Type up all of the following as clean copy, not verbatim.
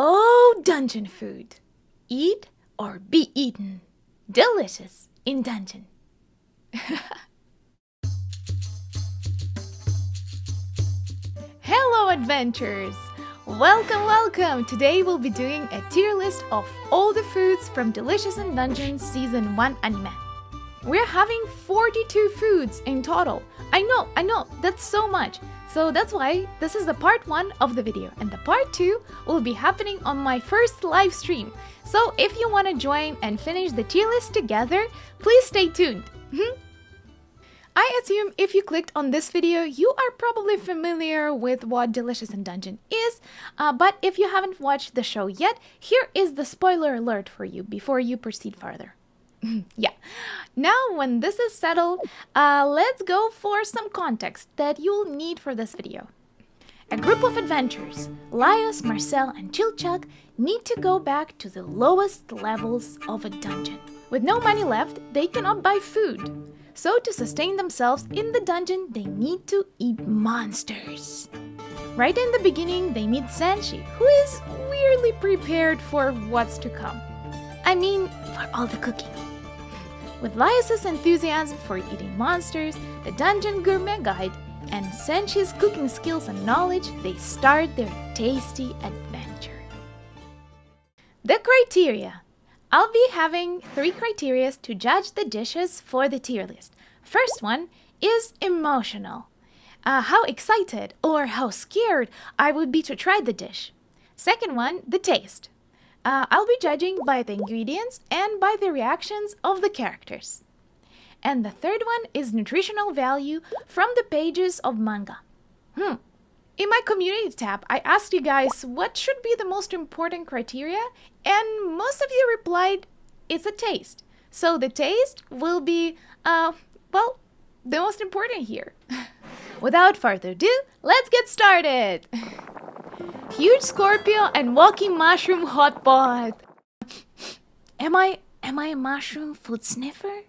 Oh, dungeon food. Eat or be eaten. Delicious in dungeon. Hello, adventurers! Welcome! Today we'll be doing a tier list of all the foods from Delicious in Dungeon Season 1 anime. We're having 42 foods in total. I know, that's so much. So that's why this is the part 1 of the video, and the part 2 will be happening on my first live stream. So if you want to join and finish the tier list together, please stay tuned. I assume if you clicked on this video, you are probably familiar with what Delicious in Dungeon is, but if you haven't watched the show yet, here is the spoiler alert for you before you proceed further. Yeah. Now, when this is settled, let's go for some context that you'll need for this video. A group of adventurers, Laios, Marcel, and Chilchak, need to go back to the lowest levels of a dungeon. With no money left, they cannot buy food. So to sustain themselves in the dungeon, they need to eat monsters. Right in the beginning, they meet Senshi, who is weirdly prepared for what's to come. I mean, for all the cooking. With Laios' enthusiasm for eating monsters, the Dungeon Gourmet Guide, and Senshi's cooking skills and knowledge, they start their tasty adventure. The criteria. I'll be having 3 criteria to judge the dishes for the tier list. First one is emotional. How excited or how scared I would be to try the dish. Second one, the taste. I'll be judging by the ingredients and by the reactions of the characters. And the third one is nutritional value from the pages of manga. In my community tab, I asked you guys what should be the most important criteria, and most of you replied, it's a taste. So the taste will be, well, the most important here. Without further ado, let's get started! Huge Scorpio and walking mushroom hot pot. Am I a mushroom food sniffer?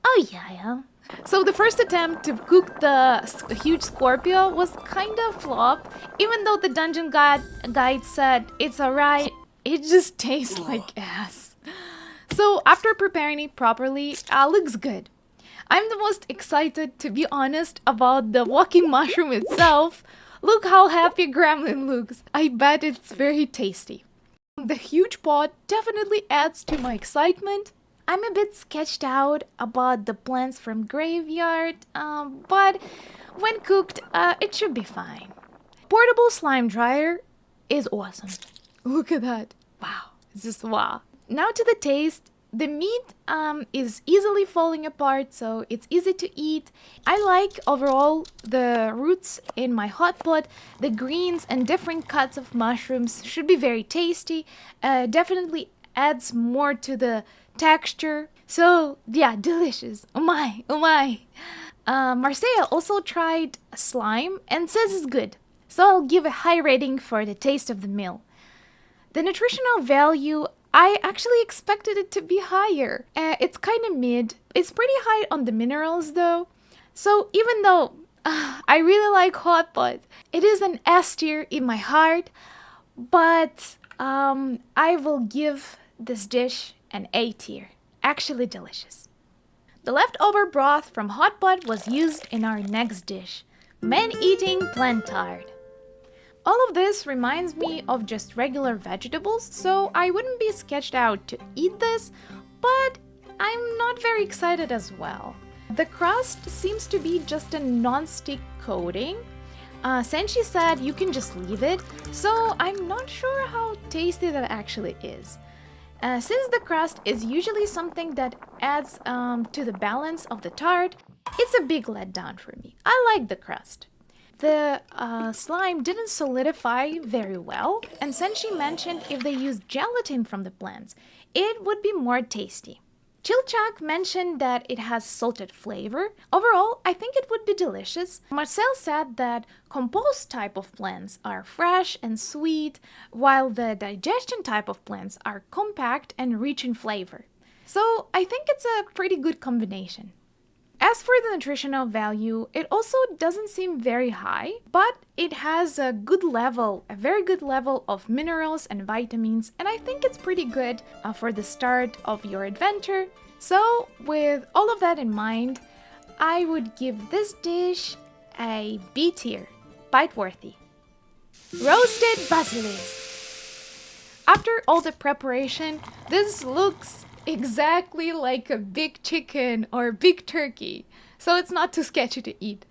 Oh yeah, I am. So the first attempt to cook the huge Scorpio was kind of flop. Even though the dungeon guide said it's alright, it just tastes like ass. So after preparing it properly, looks good. I'm the most excited, to be honest, about the walking mushroom itself. Look how happy Gremlin looks. I bet it's very tasty. The huge pot definitely adds to my excitement. I'm a bit sketched out about the plants from graveyard, but when cooked, it should be fine. Portable slime dryer is awesome. Look at that. Wow, it's just wow. Now to the taste. The meat is easily falling apart, so it's easy to eat. I like overall the roots in my hot pot. The greens and different cuts of mushrooms should be very tasty. Definitely adds more to the texture. So yeah, delicious. Oh my. Marcel also tried slime and says it's good. So I'll give a high rating for the taste of the meal. The nutritional value, I actually expected it to be higher. It's kind of mid. It's pretty high on the minerals though. So even though I really like hot pot, it is an S tier in my heart. But I will give this dish an A tier. Actually delicious. The leftover broth from hot pot was used in our next dish, man-eating plantaard. All of this reminds me of just regular vegetables, so I wouldn't be sketched out to eat this, but I'm not very excited as well. The crust seems to be just a non-stick coating. Senshi said you can just leave it, so I'm not sure how tasty that actually is. Since the crust is usually something that adds to the balance of the tart, it's a big letdown for me. I like the crust. The slime didn't solidify very well, and Senshi mentioned if they used gelatin from the plants, it would be more tasty. Chilchak mentioned that it has salted flavor. Overall, I think it would be delicious. Marcel said that compost type of plants are fresh and sweet, while the digestion type of plants are compact and rich in flavor. So I think it's a pretty good combination. As for the nutritional value, it also doesn't seem very high, but it has a very good level of minerals and vitamins, and I think it's pretty good for the start of your adventure. So, with all of that in mind, I would give this dish a B tier, bite-worthy. Roasted basilisk. After all the preparation, this looks exactly like a big chicken or big turkey, so it's not too sketchy to eat.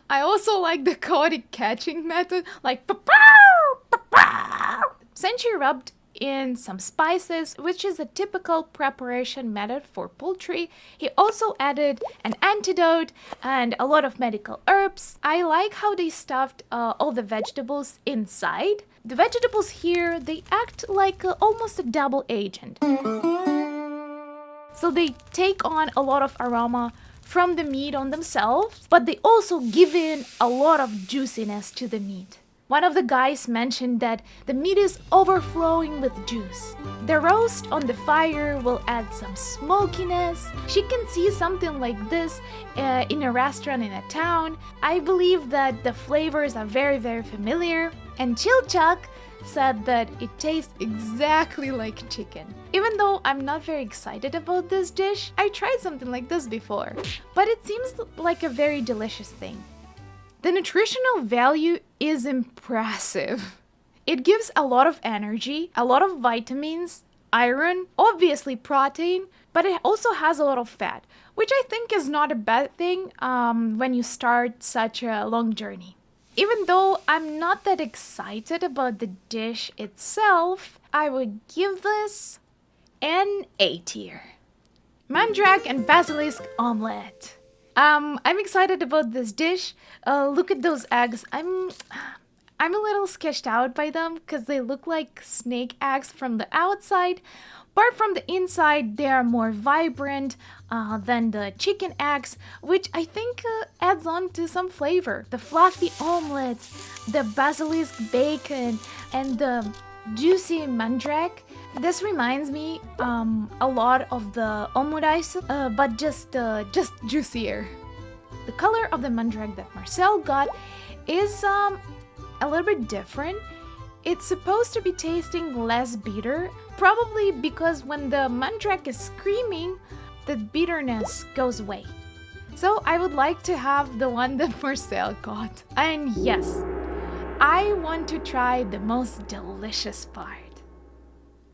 I also like the chaotic catching method, like pa-pow, pa-pow. Senshi rubbed in some spices, which is a typical preparation method for poultry. He also added an antidote and a lot of medical herbs. I like how they stuffed all the vegetables inside. The vegetables here, they act like almost a double agent. So they take on a lot of aroma from the meat on themselves, but they also give in a lot of juiciness to the meat. One of the guys mentioned that the meat is overflowing with juice. The roast on the fire will add some smokiness. She can see something like this in a restaurant in a town. I believe that the flavors are very, very familiar. And Chilchak said that it tastes exactly like chicken. Even though I'm not very excited about this dish, I tried something like this before, but it seems like a very delicious thing. The nutritional value is impressive. It gives a lot of energy, a lot of vitamins, iron, obviously protein, but it also has a lot of fat, which I think is not a bad thing when you start such a long journey. Even though I'm not that excited about the dish itself, I would give this an A tier. Mandrake and basilisk omelette. I'm excited about this dish. Look at those eggs. I'm a little sketched out by them because they look like snake eggs from the outside, but from the inside they are more vibrant than the chicken eggs, which I think adds on to some flavor. The fluffy omelette, the basilisk bacon, and the juicy mandrake. This reminds me a lot of the omurice, but just juicier. The color of the mandrake that Marcel got is a little bit different. It's supposed to be tasting less bitter, probably because when the mandrake is screaming, the bitterness goes away. So I would like to have the one that Marcel got. And yes, I want to try the most delicious part.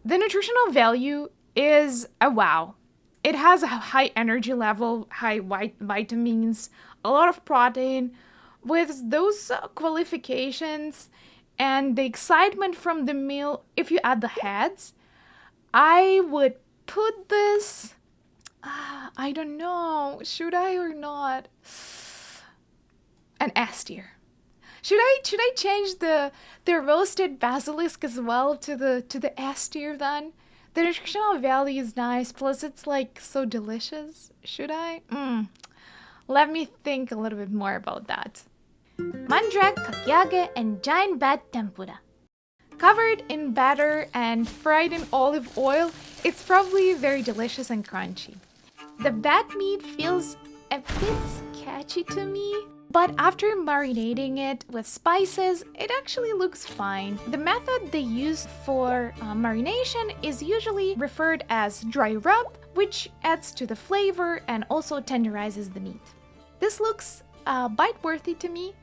The nutritional value is a wow. It has a high energy level, high vitamins, a lot of protein. With those qualifications and the excitement from the meal, if you add the heads, I would put this, I don't know, should I or not? An S tier. Should I change the roasted basilisk as well to the S tier then? The nutritional value is nice, plus it's like so delicious. Should I? Let me think a little bit more about that. Mandrake, kakiage, and giant bat tempura. Covered in batter and fried in olive oil, it's probably very delicious and crunchy. The bat meat feels a bit sketchy to me, but after marinating it with spices, it actually looks fine. The method they use for marination is usually referred as dry rub, which adds to the flavor and also tenderizes the meat. This looks bite-worthy to me,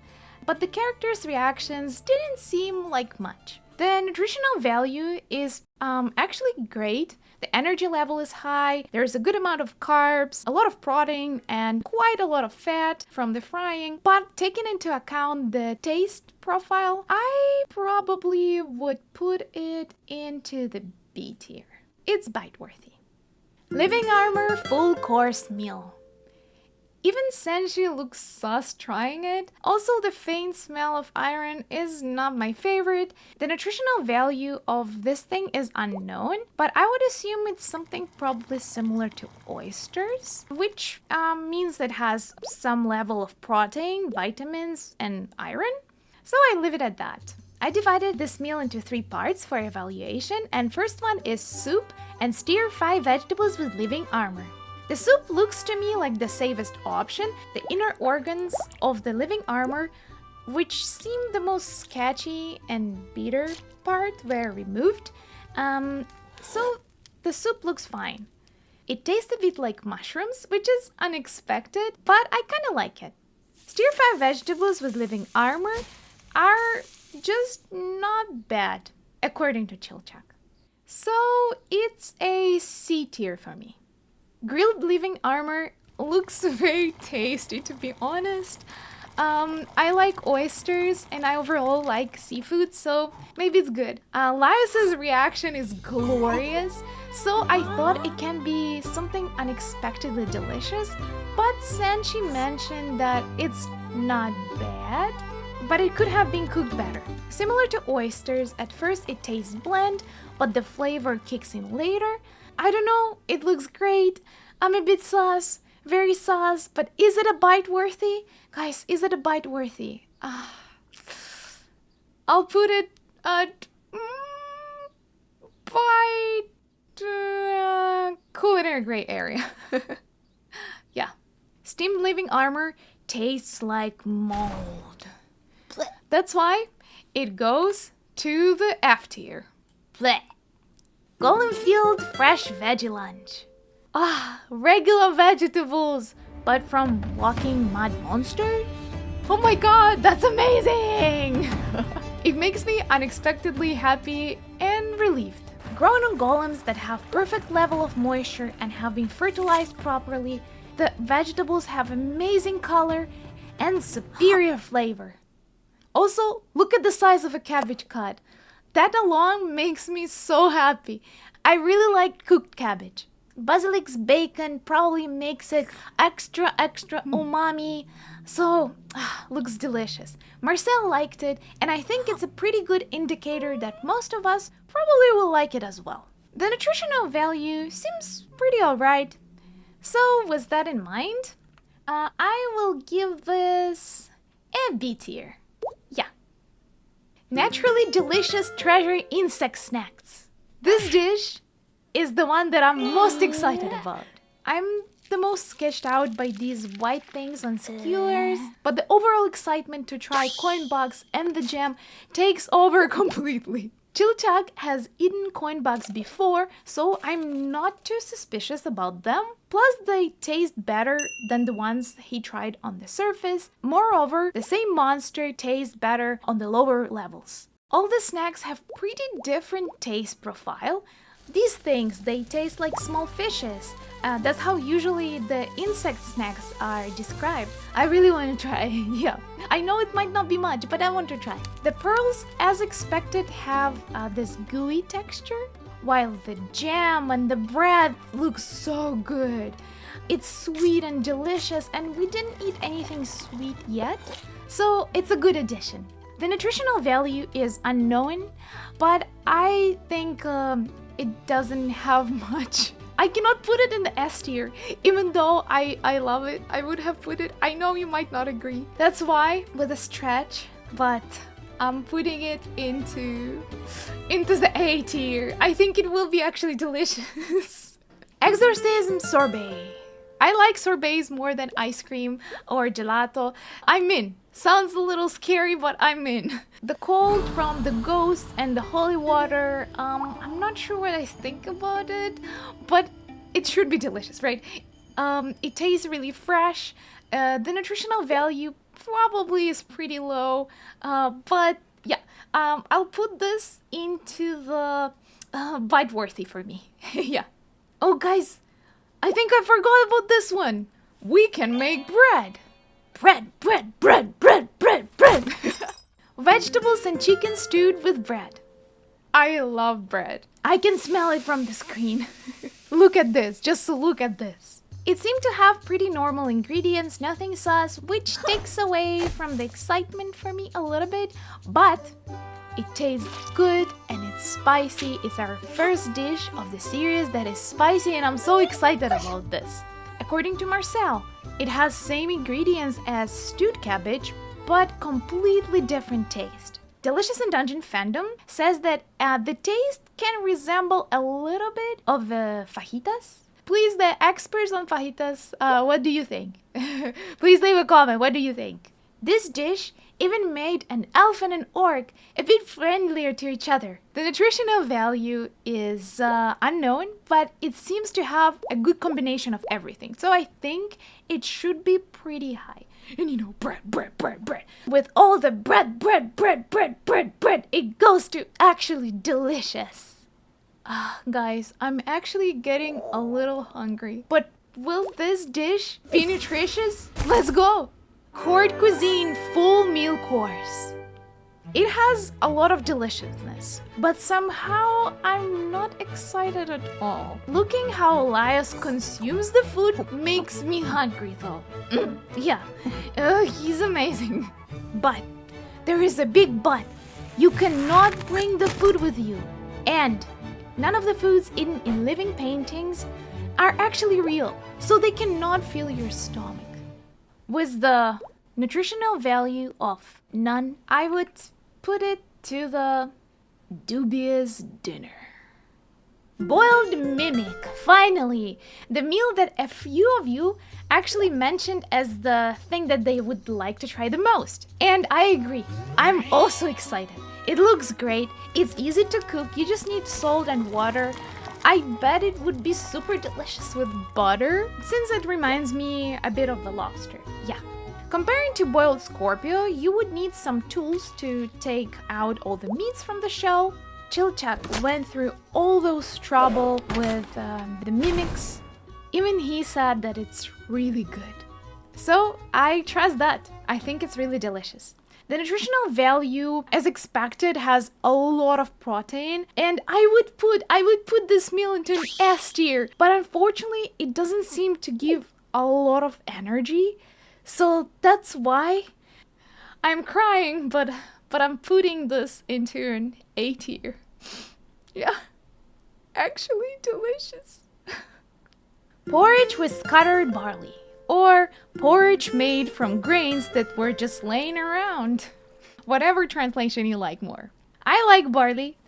but the characters' reactions didn't seem like much. The nutritional value is actually great. The energy level is high, there's a good amount of carbs, a lot of protein, and quite a lot of fat from the frying. But taking into account the taste profile, I probably would put it into the B tier. It's bite-worthy. Living Armor full course meal. Even Senshi looks sus trying it. Also, the faint smell of iron is not my favorite. The nutritional value of this thing is unknown, but I would assume it's something probably similar to oysters, which means that it has some level of protein, vitamins, and iron. So I leave it at that. I divided this meal into 3 parts for evaluation, and first one is soup and stir-fry vegetables with living armor. The soup looks to me like the safest option. The inner organs of the living armor, which seemed the most sketchy and bitter part, were removed. So the soup looks fine. It tastes a bit like mushrooms, which is unexpected, but I kind of like it. Stir-fry vegetables with living armor are just not bad, according to Chilchak. So it's a C tier for me. Grilled living armor looks very tasty, to be honest. I like oysters and I overall like seafood, so maybe it's good. Laius's reaction is glorious, so I thought it can be something unexpectedly delicious, but Sanchi mentioned that it's not bad, but it could have been cooked better. Similar to oysters, at first it tastes bland, but the flavor kicks in later. I don't know, it looks great. I'm a bit sus. Very sus, but is it a bite worthy? Guys, is it a bite worthy? I'll put it at bite culinary gray area. Yeah. Steamed living armor tastes like mold. That's why it goes to the F tier. Blech. Golden Field fresh veggie lunch. Regular vegetables, but from walking mud monsters? Oh my god, that's amazing! It makes me unexpectedly happy and relieved. Grown on golems that have perfect level of moisture and have been fertilized properly, the vegetables have amazing color and superior flavor. Also, look at the size of a cabbage cut. That alone makes me so happy. I really like cooked cabbage. Basilic's bacon probably makes it extra umami, so looks delicious. Marcel liked it, and I think it's a pretty good indicator that most of us probably will like it as well. The nutritional value seems pretty alright. So with that in mind, I will give this a B tier. Yeah. Naturally delicious treasure insect snacks. This dish is the one that I'm most excited about. I'm the most sketched out by these white things on skewers, but the overall excitement to try coin bugs and the jam takes over completely. Chilchak has eaten coin bugs before, so I'm not too suspicious about them. Plus, they taste better than the ones he tried on the surface. Moreover, the same monster tastes better on the lower levels. All the snacks have pretty different taste profile. These things, they taste like small fishes. That's how usually the insect snacks are described. I really want to try, yeah. I know it might not be much, but I want to try. The pearls, as expected, have this gooey texture, while the jam and the bread look so good. It's sweet and delicious, and we didn't eat anything sweet yet, so it's a good addition. The nutritional value is unknown, but I think it doesn't have much. I cannot put it in the S tier, even though I love it. I would have put it. I know you might not agree. That's why, with a stretch, but I'm putting it into the A tier. I think it will be actually delicious. Exorcism sorbet. I like sorbets more than ice cream or gelato. I'm in. Sounds a little scary, but I'm in. The cold from the ghost and the holy water, I'm not sure what I think about it, but it should be delicious, right? It tastes really fresh. The nutritional value probably is pretty low, but yeah, I'll put this into the bite worthy for me. Yeah. Oh, guys, I think I forgot about this one. We can make bread. Bread. Vegetables and chicken stewed with bread. I love bread. I can smell it from the screen. Look at this, just look at this. It seemed to have pretty normal ingredients, nothing sus, which takes away from the excitement for me a little bit, but it tastes good and it's spicy. It's our first dish of the series that is spicy, and I'm so excited about this. According to Marcel, it has same ingredients as stewed cabbage, but completely different taste. Delicious in Dungeon Fandom says that the taste can resemble a little bit of fajitas. please, the experts on fajitas, what do you think? Please leave a comment. What do you think? This dish even made an elf and an orc a bit friendlier to each other. The nutritional value is unknown, but it seems to have a good combination of everything. So I think it should be pretty high. And you know, bread. With all the bread, it goes to actually delicious. Guys, I'm actually getting a little hungry. But will this dish be nutritious? Let's go! Court cuisine full meal course. It has a lot of deliciousness, but somehow I'm not excited at all. Looking how Elias consumes the food makes me hungry though. Yeah, he's amazing. But there is a big but. You cannot bring the food with you. And none of the foods eaten in living paintings are actually real, so they cannot fill your stomach. With the nutritional value of none, I would put it to the dubious dinner. Boiled mimic, finally! The meal that a few of you actually mentioned as the thing that they would like to try the most. And I agree. I'm also excited. It looks great. It's easy to cook. You just need salt and water. I bet it would be super delicious with butter, since it reminds me a bit of the lobster. Yeah. Comparing to boiled Scorpio, you would need some tools to take out all the meats from the shell. Chilchak went through all those trouble with the mimics. Even he said that it's really good. So I trust that. I think it's really delicious. The nutritional value, as expected, has a lot of protein, and I would put this meal into an S tier, but unfortunately it doesn't seem to give a lot of energy, so that's why I'm crying, but I'm putting this into an A tier. Yeah, actually delicious. Porridge with scattered barley. Or porridge made from grains that were just laying around. Whatever translation you like more. I like barley.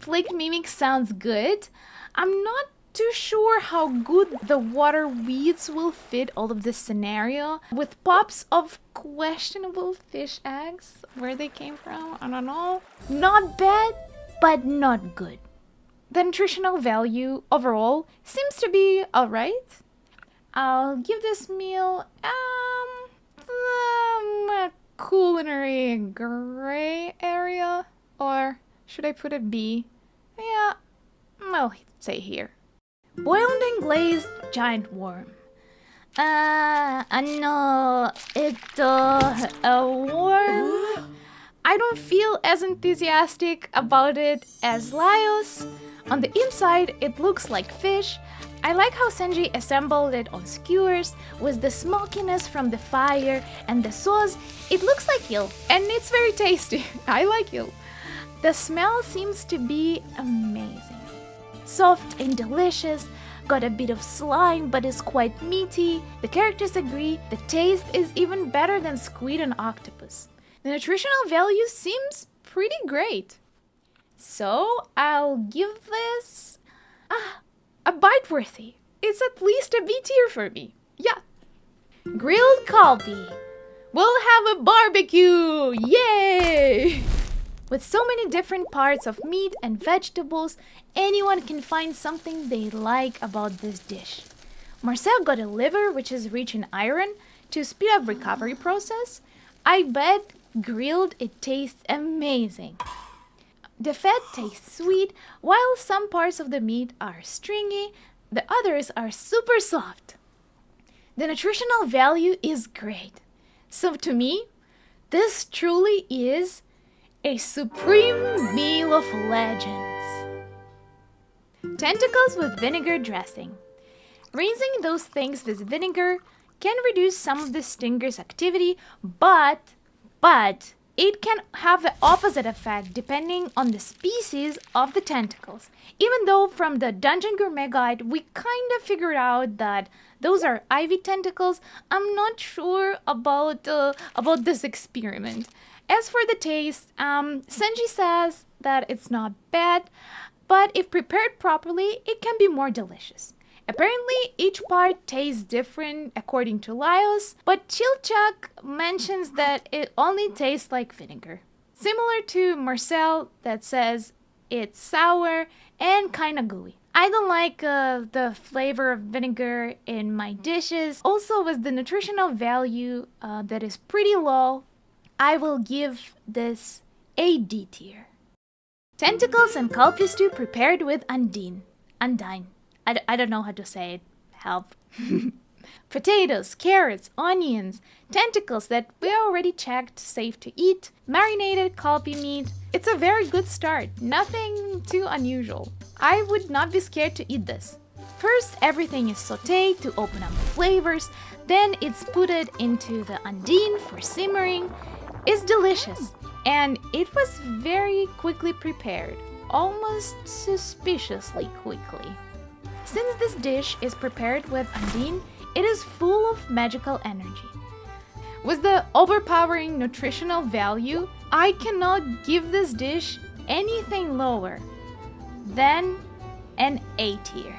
Flaked mimic sounds good. I'm not too sure how good the water weeds will fit all of this scenario. With pops of questionable fish eggs. Where they came from, I don't know. Not bad, but not good. The nutritional value overall seems to be alright. I'll give this meal a culinary gray area, or should I put a B? Yeah, I'll say here. Boiled and glazed giant worm. No, a worm. I don't feel as enthusiastic about it as Laios. On the inside, it looks like fish. I like how Senji assembled it on skewers with the smokiness from the fire and the sauce. It looks like eel, and it's very tasty. I like eel. The smell seems to be amazing. Soft and delicious, got a bit of slime but is quite meaty. The characters agree, the taste is even better than squid and octopus. The nutritional value seems pretty great. So I'll give this a bite worthy. It's at least a B tier for me. Yeah. Grilled kalbi. We'll have a barbecue! Yay! With so many different parts of meat and vegetables, anyone can find something they like about this dish. Marcel got a liver which is rich in iron to speed up recovery process. I bet grilled it tastes amazing. The fat tastes sweet, while some parts of the meat are stringy, the others are super soft. The nutritional value is great. So to me, this truly is a supreme meal of legends. Tentacles with vinegar dressing. Rinsing those things with vinegar can reduce some of the stinger's activity, but it can have the opposite effect depending on the species of the tentacles. Even though from the Dungeon Gourmet Guide we kind of figured out that those are ivy tentacles, I'm not sure about this experiment. As for the taste, Senji says that it's not bad, but if prepared properly, it can be more delicious. Apparently, each part tastes different according to Laios, but Chilchak mentions that it only tastes like vinegar. Similar to Marcel that says it's sour and kinda gooey. I don't like the flavor of vinegar in my dishes. Also, with the nutritional value that is pretty low, I will give this a D tier. Tentacles and kelpie stew prepared with undine. I don't know how to say it. Help. Potatoes, carrots, onions, tentacles that we already checked safe to eat, marinated kelpie meat. It's a very good start. Nothing too unusual. I would not be scared to eat this. First, everything is sautéed to open up the flavors. Then it's put it into the undine for simmering. It's delicious. And it was very quickly prepared. Almost suspiciously quickly. Since this dish is prepared with undine, it is full of magical energy. With the overpowering nutritional value, I cannot give this dish anything lower than an A tier.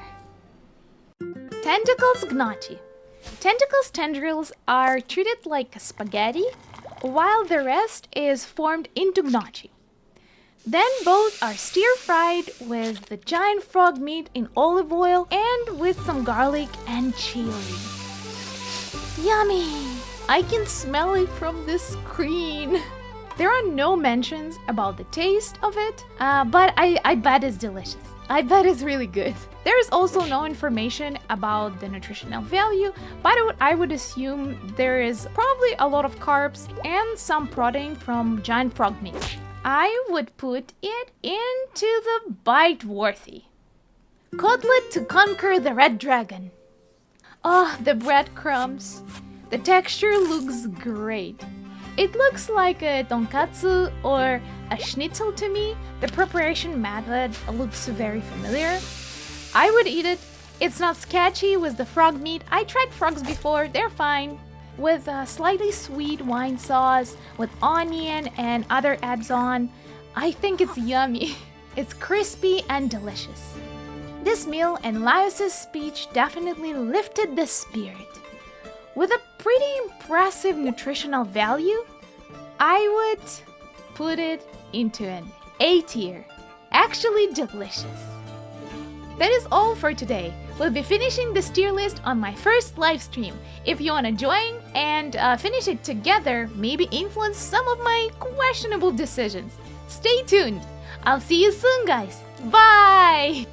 Tentacles gnocchi. Tentacles tendrils are treated like spaghetti, while the rest is formed into gnocchi. Then both are stir-fried with the giant frog meat in olive oil and with some garlic and chili. Yummy! I can smell it from the screen. There are no mentions about the taste of it, but I bet it's delicious. I bet it's really good. There is also no information about the nutritional value, but I would assume there is probably a lot of carbs and some protein from giant frog meat. I would put it into the bite-worthy. Cutlet to conquer the red dragon. Oh, the breadcrumbs. The texture looks great. It looks like a tonkatsu or a schnitzel to me. The preparation method looks very familiar. I would eat it. It's not sketchy with the frog meat. I tried frogs before, they're fine. With a slightly sweet wine sauce, with onion and other adds-on, I think it's yummy. It's crispy and delicious. This meal and Laios' speech definitely lifted the spirit. With a pretty impressive nutritional value, I would put it into an A tier. Actually delicious. That is all for today. We'll be finishing this tier list on my first live stream. If you want to join and finish it together, maybe influence some of my questionable decisions. Stay tuned. I'll see you soon, guys. Bye!